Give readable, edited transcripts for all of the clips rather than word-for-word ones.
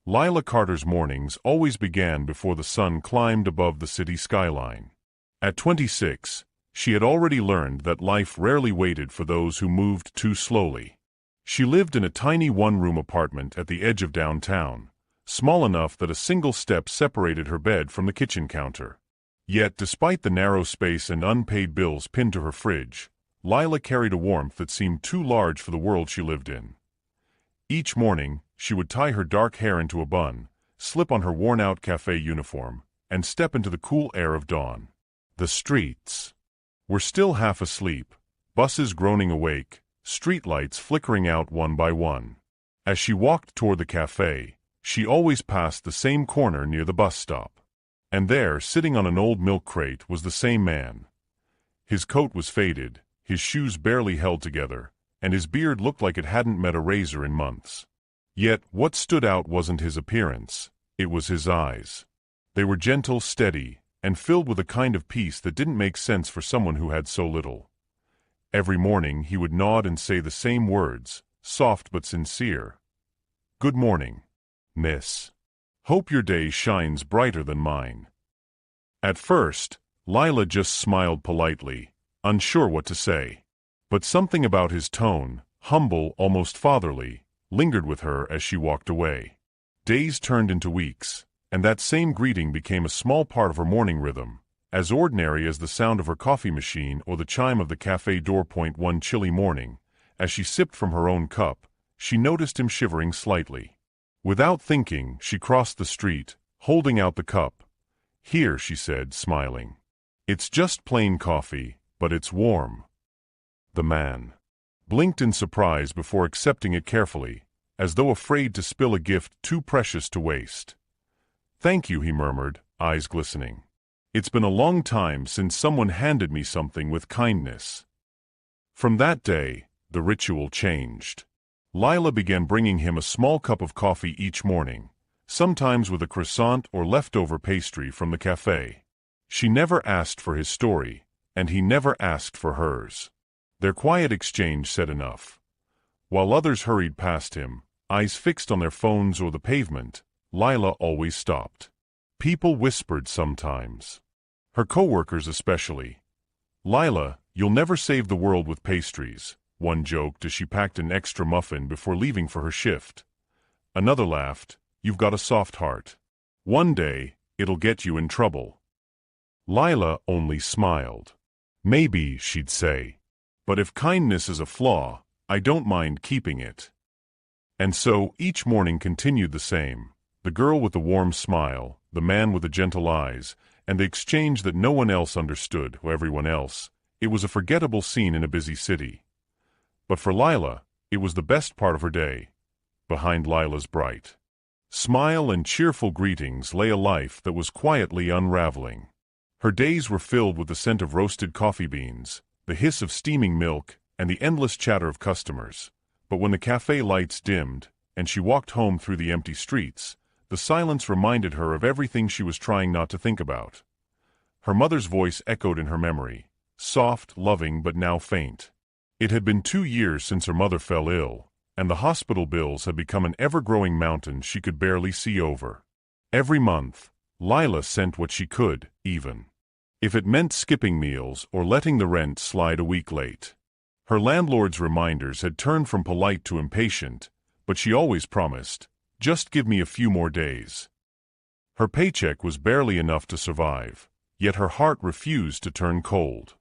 Lila Carter's mornings always began before the sun climbed above the city skyline. At 26, she had already learned that life rarely waited for those who moved too slowly. She lived in a tiny one-room apartment at the edge of downtown, small enough that a single step separated her bed from the kitchen counter. Yet, despite the narrow space and unpaid bills pinned to her fridge, Lila carried a warmth that seemed too large for the world she lived in. Each morning, she would tie her dark hair into a bun, slip on her worn-out café uniform, and step into the cool air of dawn. The streets were still half asleep, buses groaning awake, streetlights flickering out one by one. As she walked toward the café, she always passed the same corner near the bus stop. And there, sitting on an old milk crate, was the same man. His coat was faded, his shoes barely held together, and his beard looked like it hadn't met a razor in months. Yet, what stood out wasn't his appearance, it was his eyes. They were gentle, steady, and filled with a kind of peace that didn't make sense for someone who had so little. Every morning he would nod and say the same words, soft but sincere. "Good morning, miss. Hope your day shines brighter than mine." At first, Lila just smiled politely, unsure what to say. But something about his tone, humble, almost fatherly, lingered with her as she walked away. Days turned into weeks, and that same greeting became a small part of her morning rhythm, as ordinary as the sound of her coffee machine or the chime of the café door. One chilly morning, as she sipped from her own cup, she noticed him shivering slightly. Without thinking, she crossed the street, holding out the cup. "Here," she said, smiling. "It's just plain coffee, but it's warm." The man blinked in surprise before accepting it carefully, as though afraid to spill a gift too precious to waste. "Thank you," he murmured, eyes glistening. "It's been a long time since someone handed me something with kindness." From that day, the ritual changed. Lila began bringing him a small cup of coffee each morning, sometimes with a croissant or leftover pastry from the café. She never asked for his story, and he never asked for hers. Their quiet exchange said enough. While others hurried past him, eyes fixed on their phones or the pavement, Lila always stopped. People whispered sometimes. Her coworkers especially. "Lila, you'll never save the world with pastries," one joked as she packed an extra muffin before leaving for her shift. Another laughed, "You've got a soft heart. One day, it'll get you in trouble." Lila only smiled. "Maybe," she'd say. "But if kindness is a flaw, I don't mind keeping it." And so, each morning continued the same. The girl with the warm smile, the man with the gentle eyes, and the exchange that no one else understood, or everyone else. It was a forgettable scene in a busy city. But for Lila, it was the best part of her day. Behind Lila's bright smile and cheerful greetings lay a life that was quietly unraveling. Her days were filled with the scent of roasted coffee beans, the hiss of steaming milk, and the endless chatter of customers. But when the cafe lights dimmed, and she walked home through the empty streets, the silence reminded her of everything she was trying not to think about. Her mother's voice echoed in her memory, soft, loving, but now faint. It had been 2 years since her mother fell ill, and the hospital bills had become an ever-growing mountain she could barely see over. Every month, Lila sent what she could, even if it meant skipping meals or letting the rent slide a week late. Her landlord's reminders had turned from polite to impatient, but she always promised, "Just give me a few more days." Her paycheck was barely enough to survive, yet her heart refused to turn cold.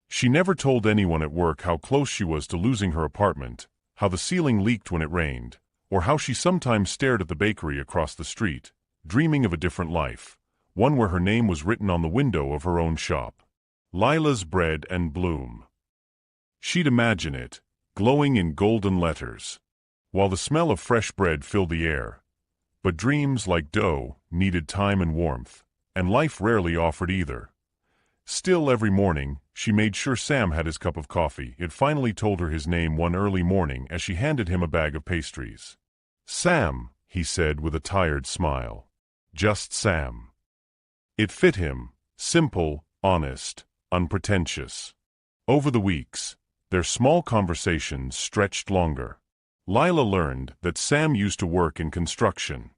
She never told anyone at work how close she was to losing her apartment, how the ceiling leaked when it rained, or how she sometimes stared at the bakery across the street, dreaming of a different life, one where her name was written on the window of her own shop. Lila's Bread and Bloom. She'd imagine it, glowing in golden letters, while the smell of fresh bread filled the air. But dreams, like dough, needed time and warmth, and life rarely offered either. Still, every morning, she made sure Sam had his cup of coffee. It finally told her his name one early morning as she handed him a bag of pastries. "Sam," he said with a tired smile. Just Sam. It fit him, simple, honest, unpretentious. Over the weeks, their small conversations stretched longer. Lila learned that Sam used to work in construction.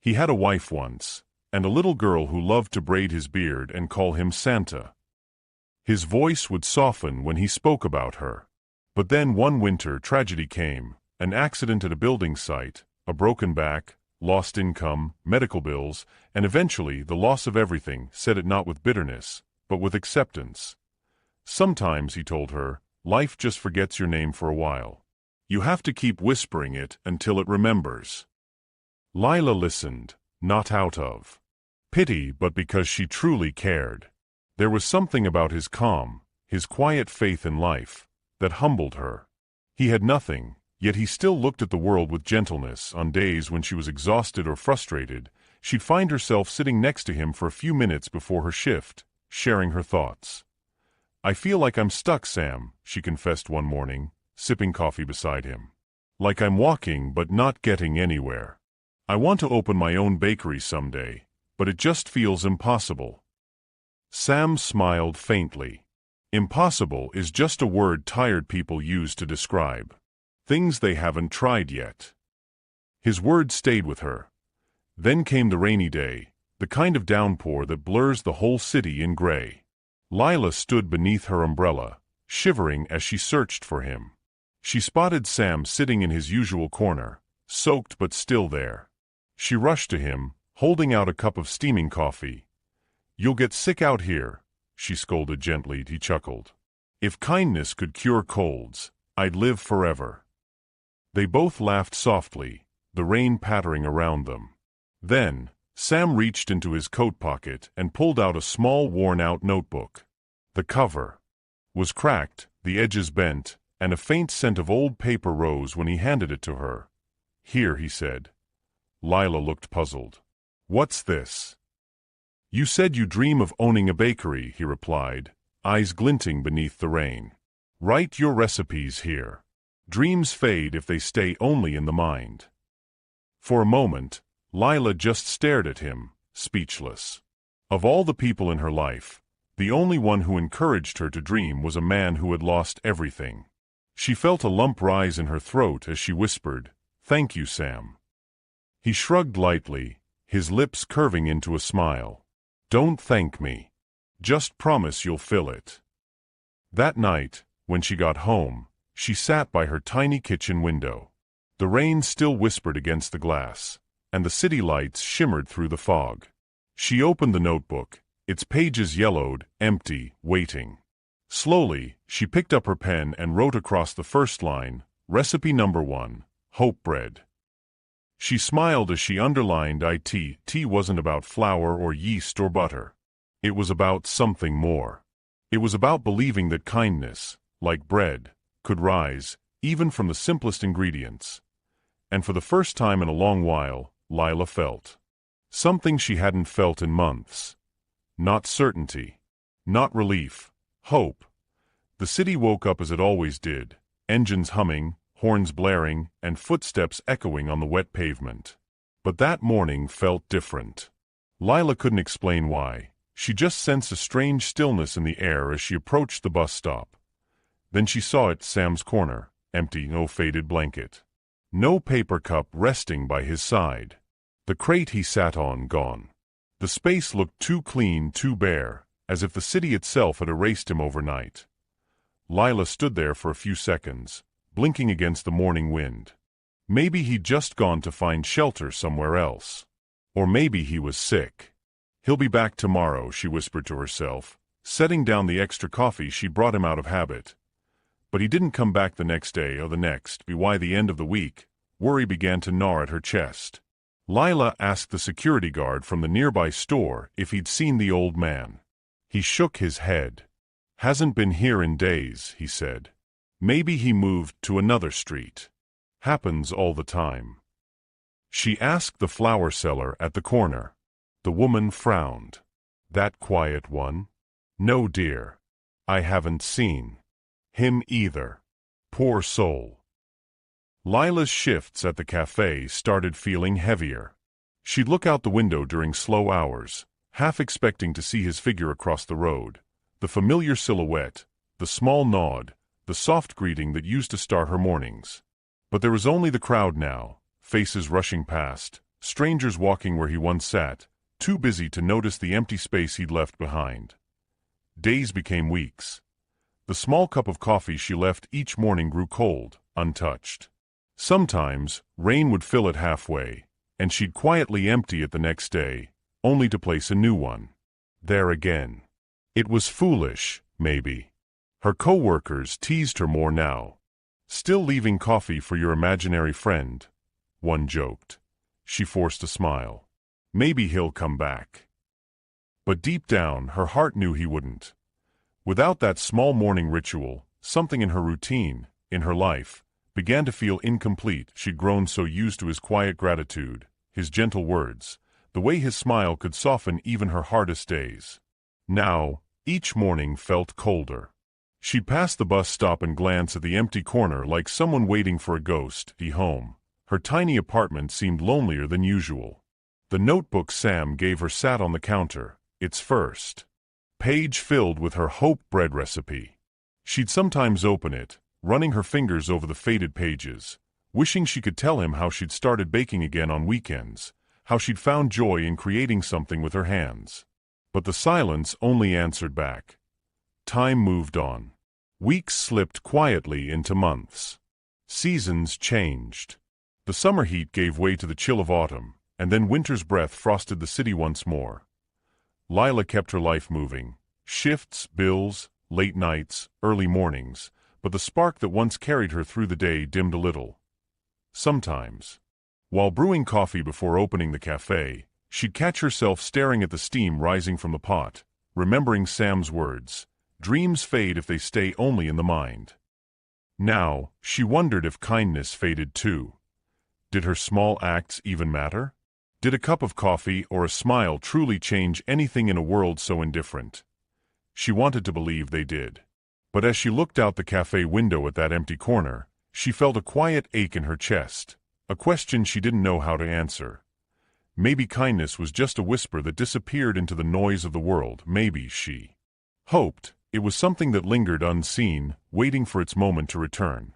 He had a wife once, and a little girl who loved to braid his beard and call him Santa. His voice would soften when he spoke about her. But then one winter tragedy came, an accident at a building site, a broken back, lost income, medical bills, and eventually the loss of everything. Said it not with bitterness, but with acceptance. Sometimes, he told her, life just forgets your name for a while. You have to keep whispering it until it remembers. Lila listened, not out of pity but because she truly cared. There was something about his calm, his quiet faith in life, that humbled her. He had nothing, yet he still looked at the world with gentleness. On days when she was exhausted or frustrated, she'd find herself sitting next to him for a few minutes before her shift, sharing her thoughts. "I feel like I'm stuck, Sam," she confessed one morning, sipping coffee beside him. "Like I'm walking but not getting anywhere. I want to open my own bakery someday, but it just feels impossible." Sam smiled faintly. Impossible is just a word tired people use to describe things they haven't tried yet. His words stayed with her. Then came the rainy day, the kind of downpour that blurs the whole city in gray. Lila stood beneath her umbrella, shivering as she searched for him. She spotted Sam sitting in his usual corner, soaked but still there. She rushed to him, holding out a cup of steaming coffee. "You'll get sick out here," she scolded gently. He chuckled. "If kindness could cure colds, I'd live forever." They both laughed softly, the rain pattering around them. Then, Sam reached into his coat pocket and pulled out a small worn-out notebook. The cover was cracked, the edges bent, and a faint scent of old paper rose when he handed it to her. "Here," he said. Lila looked puzzled. "What's this?" "You said you dream of owning a bakery," he replied, eyes glinting beneath the rain. "Write your recipes here. Dreams fade if they stay only in the mind." For a moment, Lila just stared at him, speechless. Of all the people in her life, the only one who encouraged her to dream was a man who had lost everything. She felt a lump rise in her throat as she whispered, "Thank you, Sam." He shrugged lightly, his lips curving into a smile. "Don't thank me. Just promise you'll fill it." That night, when she got home, she sat by her tiny kitchen window. The rain still whispered against the glass, and the city lights shimmered through the fog. She opened the notebook, its pages yellowed, empty, waiting. Slowly, she picked up her pen and wrote across the first line, "Recipe number 1, hope bread." She smiled as she underlined it. Tea wasn't about flour or yeast or butter. It was about something more. It was about believing that kindness, like bread, could rise, even from the simplest ingredients. And for the first time in a long while, Lila felt something she hadn't felt in months. Not certainty. Not relief. Hope. The city woke up as it always did, engines humming, horns blaring, and footsteps echoing on the wet pavement. But that morning felt different. Lila couldn't explain why. She just sensed a strange stillness in the air as she approached the bus stop. Then she saw it, Sam's corner, empty, no faded blanket. No paper cup resting by his side. The crate he sat on gone. The space looked too clean, too bare, as if the city itself had erased him overnight. Lila stood there for a few seconds, blinking against the morning wind. Maybe he'd just gone to find shelter somewhere else. Or maybe he was sick. "He'll be back tomorrow," she whispered to herself, setting down the extra coffee she brought him out of habit. But he didn't come back the next day or the next. By the end of the week, worry began to gnaw at her chest. Lila asked the security guard from the nearby store if he'd seen the old man. He shook his head. "Hasn't been here in days," he said. "Maybe he moved to another street. Happens all the time." She asked the flower seller at the corner. The woman frowned. "That quiet one?" "No, dear. I haven't seen him either. Poor soul." Lila's shifts at the cafe started feeling heavier. She'd look out the window during slow hours, half expecting to see his figure across the road, the familiar silhouette, the small nod, the soft greeting that used to start her mornings. But there was only the crowd now, faces rushing past, strangers walking where he once sat, too busy to notice the empty space he'd left behind. Days became weeks. The small cup of coffee she left each morning grew cold, untouched. Sometimes, rain would fill it halfway, and she'd quietly empty it the next day, only to place a new one there again. It was foolish, maybe. Her co-workers teased her more now. "Still leaving coffee for your imaginary friend," one joked. She forced a smile. Maybe he'll come back. But deep down, her heart knew he wouldn't. Without that small morning ritual, something in her routine, in her life, began to feel incomplete. She'd grown so used to his quiet gratitude, his gentle words, the way his smile could soften even her hardest days. Now, each morning felt colder. She'd pass the bus stop and glance at the empty corner like someone waiting for a ghost. Home. Her tiny apartment seemed lonelier than usual. The notebook Sam gave her sat on the counter, its first page filled with her hope bread recipe. She'd sometimes open it, running her fingers over the faded pages, wishing she could tell him how she'd started baking again on weekends, how she'd found joy in creating something with her hands. But the silence only answered back. Time moved on. Weeks slipped quietly into months. Seasons changed. The summer heat gave way to the chill of autumn, and then winter's breath frosted the city once more. Lila kept her life moving. Shifts, bills, late nights, early mornings, but the spark that once carried her through the day dimmed a little. Sometimes, while brewing coffee before opening the cafe, she'd catch herself staring at the steam rising from the pot, remembering Sam's words, "Dreams fade if they stay only in the mind." Now, she wondered if kindness faded too. Did her small acts even matter? Did a cup of coffee or a smile truly change anything in a world so indifferent? She wanted to believe they did. But as she looked out the cafe window at that empty corner, she felt a quiet ache in her chest, a question she didn't know how to answer. Maybe kindness was just a whisper that disappeared into the noise of the world. Maybe she hoped it was something that lingered unseen, waiting for its moment to return.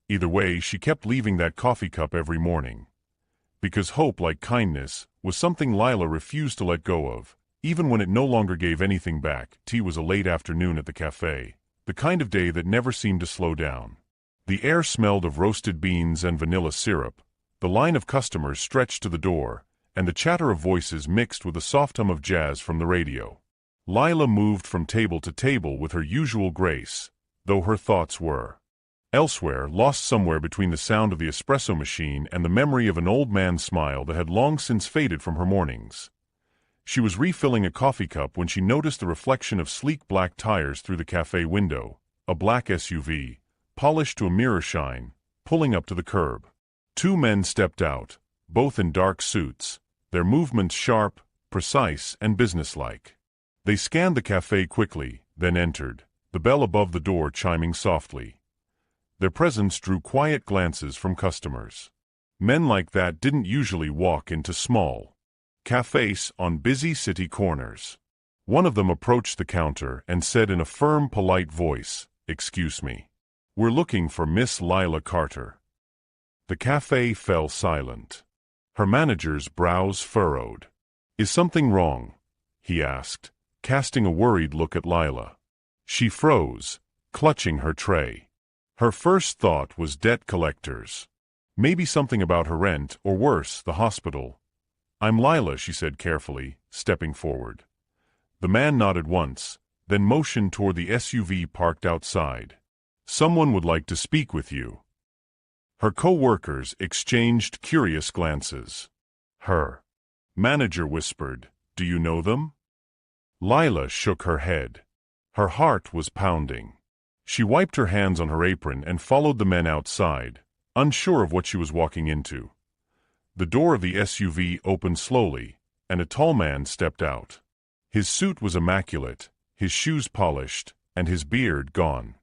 Either way, she kept leaving that coffee cup every morning. Because hope, like kindness, was something Lila refused to let go of, even when it no longer gave anything back. Tea was a late afternoon at the cafe, the kind of day that never seemed to slow down. The air smelled of roasted beans and vanilla syrup, the line of customers stretched to the door, and the chatter of voices mixed with the soft hum of jazz from the radio. Lila moved from table to table with her usual grace, though her thoughts were elsewhere, lost somewhere between the sound of the espresso machine and the memory of an old man's smile that had long since faded from her mornings. She was refilling a coffee cup when she noticed the reflection of sleek black tires through the cafe window, a black SUV, polished to a mirror shine, pulling up to the curb. Two men stepped out, both in dark suits, their movements sharp, precise, and businesslike. They scanned the cafe quickly, then entered, the bell above the door chiming softly. Their presence drew quiet glances from customers. Men like that didn't usually walk into small cafes on busy city corners. One of them approached the counter and said in a firm, polite voice, "Excuse me. We're looking for Miss Lila Carter." The cafe fell silent. Her manager's brows furrowed. "Is something wrong?" he asked, casting a worried look at Lila. She froze, clutching her tray. Her first thought was debt collectors. Maybe something about her rent, or worse, the hospital. "I'm Lila," she said carefully, stepping forward. The man nodded once, then motioned toward the SUV parked outside. "Someone would like to speak with you." Her co-workers exchanged curious glances. Her manager whispered, "Do you know them?" Lila shook her head. Her heart was pounding. She wiped her hands on her apron and followed the men outside, unsure of what she was walking into. The door of the SUV opened slowly, and a tall man stepped out. His suit was immaculate, his shoes polished, and his beard gone.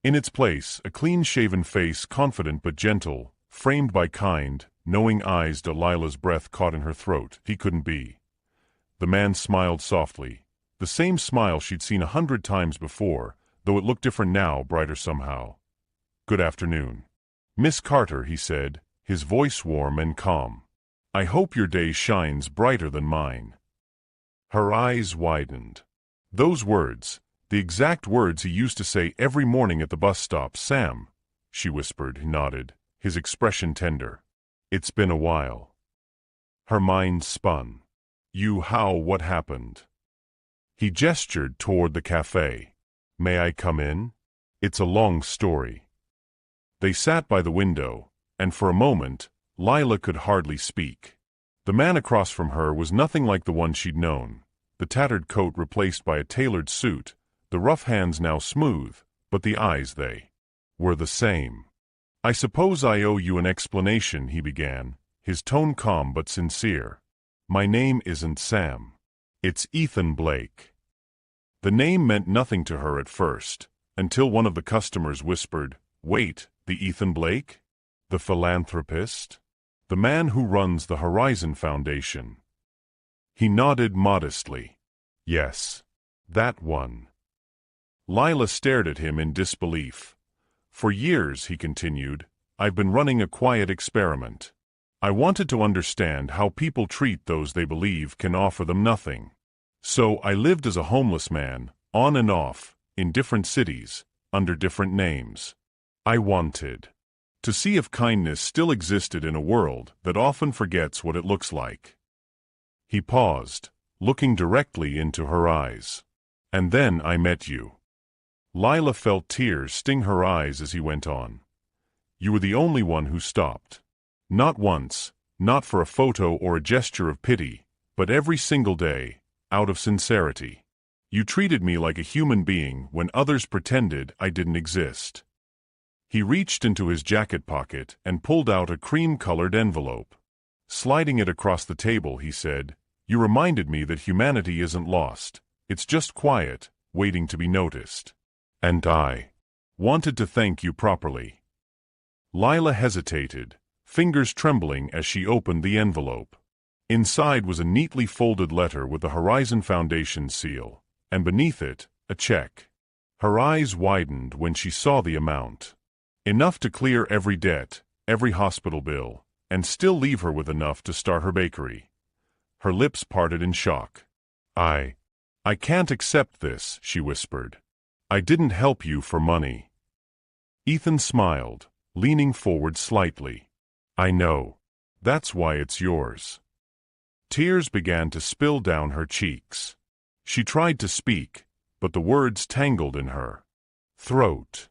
In its place, a clean-shaven face, confident but gentle, framed by kind, knowing eyes. Delilah's breath caught in her throat. He couldn't be. The man smiled softly, the same smile she'd seen 100 times before, though it looked different now, brighter somehow. "Good afternoon, Miss Carter," he said, his voice warm and calm. I hope your day shines brighter than mine." Her eyes widened. Those words, the exact words he used to say every morning at the bus stop. "Sam," she whispered. He nodded, his expression tender. "It's been a while." Her mind spun. What happened?" He gestured toward the cafe. "May I come in? It's a long story." They sat by the window, and for a moment, Lila could hardly speak. The man across from her was nothing like the one she'd known, the tattered coat replaced by a tailored suit, the rough hands now smooth, but the eyes, they were the same. "I suppose I owe you an explanation," he began, his tone calm but sincere. "My name isn't Sam. It's Ethan Blake." The name meant nothing to her at first, until one of the customers whispered, "Wait, the Ethan Blake? The philanthropist? The man who runs the Horizon Foundation?" He nodded modestly. "Yes, that one." Lila stared at him in disbelief. "For years," he continued, "I've been running a quiet experiment. I wanted to understand how people treat those they believe can offer them nothing. So I lived as a homeless man, on and off, in different cities, under different names. I wanted to see if kindness still existed in a world that often forgets what it looks like." He paused, looking directly into her eyes. "And then I met you." Lila felt tears sting her eyes as he went on. "You were the only one who stopped. Not once, not for a photo or a gesture of pity, but every single day, out of sincerity. You treated me like a human being when others pretended I didn't exist." He reached into his jacket pocket and pulled out a cream-colored envelope. Sliding it across the table, he said, "You reminded me that humanity isn't lost. It's just quiet, waiting to be noticed. And I wanted to thank you properly." Lila hesitated, fingers trembling as she opened the envelope. Inside was a neatly folded letter with the Horizon Foundation seal, and beneath it, a check. Her eyes widened when she saw the amount. Enough to clear every debt, every hospital bill, and still leave her with enough to start her bakery. Her lips parted in shock. I can't accept this," she whispered. "I didn't help you for money." Ethan smiled, leaning forward slightly. "I know. That's why it's yours." Tears began to spill down her cheeks. She tried to speak, but the words tangled in her throat.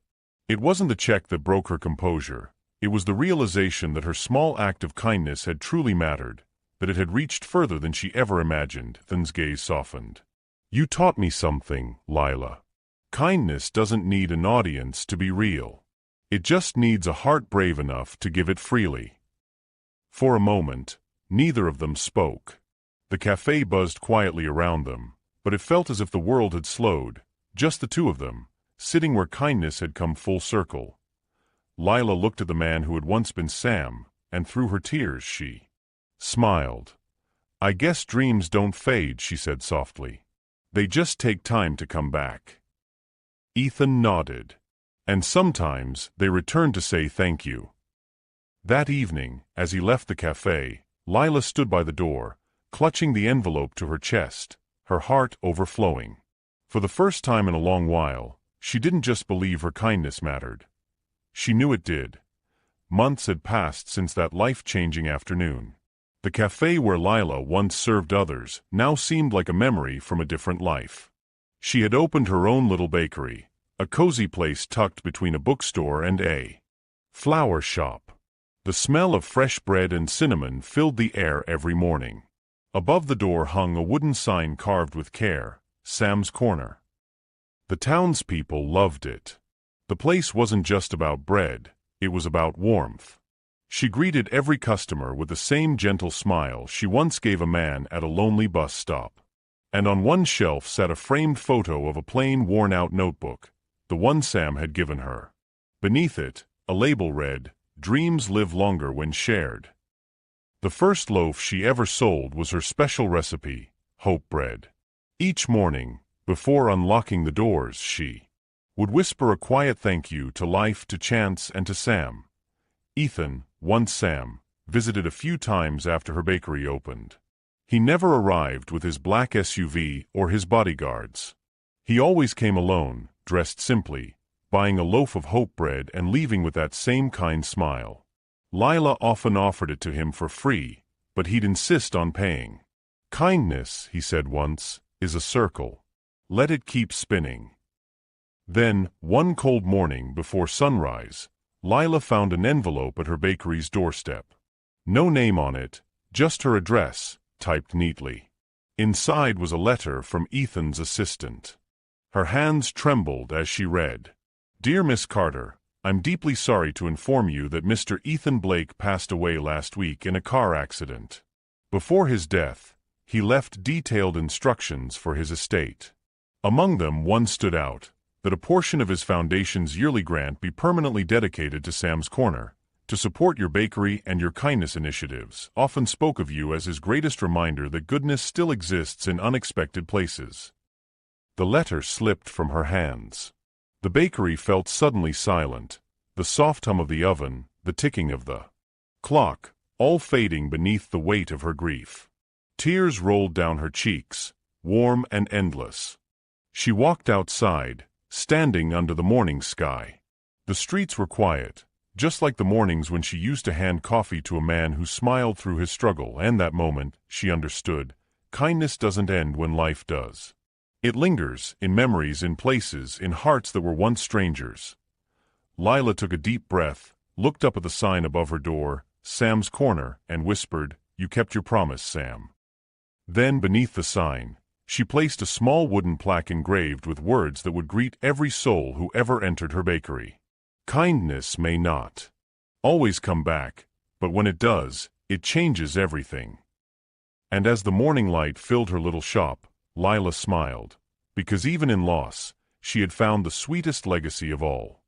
It wasn't the check that broke her composure. It was the realization that her small act of kindness had truly mattered, that it had reached further than she ever imagined. Ethan's gaze softened. "You taught me something, Lila. Kindness doesn't need an audience to be real. It just needs a heart brave enough to give it freely." For a moment, neither of them spoke. The cafe buzzed quietly around them, but it felt as if the world had slowed, just the two of them, sitting where kindness had come full circle. Lila looked at the man who had once been Sam, and through her tears she smiled. "I guess dreams don't fade," she said softly. "They just take time to come back." Ethan nodded. "And sometimes they return to say thank you." That evening, as he left the cafe, Lila stood by the door, clutching the envelope to her chest, her heart overflowing. For the first time in a long while, she didn't just believe her kindness mattered. She knew it did. Months had passed since that life-changing afternoon. The cafe where Lila once served others now seemed like a memory from a different life. She had opened her own little bakery, a cozy place tucked between a bookstore and a flower shop. The smell of fresh bread and cinnamon filled the air every morning. Above the door hung a wooden sign carved with care, "Sam's Corner." The townspeople loved it. The place wasn't just about bread, it was about warmth. She greeted every customer with the same gentle smile she once gave a man at a lonely bus stop. And on one shelf sat a framed photo of a plain, worn-out notebook, the one Sam had given her. Beneath it, a label read, "Dreams live longer when shared." The first loaf she ever sold was her special recipe, hope bread. Each morning, before unlocking the doors, she would whisper a quiet thank you to life, to chance, and to Sam. Ethan, once Sam, visited a few times after her bakery opened. He never arrived with his black SUV or his bodyguards. He always came alone, dressed simply, buying a loaf of hope bread and leaving with that same kind smile. Lila often offered it to him for free, but he'd insist on paying. "Kindness," he said once, "is a circle. Let it keep spinning." Then, one cold morning before sunrise, Lila found an envelope at her bakery's doorstep. No name on it, just her address, typed neatly. Inside was a letter from Ethan's assistant. Her hands trembled as she read. "Dear Miss Carter, I'm deeply sorry to inform you that Mr. Ethan Blake passed away last week in a car accident. Before his death, he left detailed instructions for his estate. Among them, one stood out, that a portion of his foundation's yearly grant be permanently dedicated to Sam's Corner, to support your bakery and your kindness initiatives. Often spoke of you as his greatest reminder that goodness still exists in unexpected places." The letter slipped from her hands. The bakery felt suddenly silent, the soft hum of the oven, the ticking of the clock, all fading beneath the weight of her grief. Tears rolled down her cheeks, warm and endless. She walked outside, standing under the morning sky. The streets were quiet, just like the mornings when she used to hand coffee to a man who smiled through his struggle, and that moment, she understood, kindness doesn't end when life does. It lingers, in memories, in places, in hearts that were once strangers. Lila took a deep breath, looked up at the sign above her door, Sam's Corner, and whispered, "You kept your promise, Sam." Then, beneath the sign, she placed a small wooden plaque engraved with words that would greet every soul who ever entered her bakery. Kindness may not always come back, but when it does, it changes everything. And as the morning light filled her little shop, Lila smiled, because even in loss, she had found the sweetest legacy of all.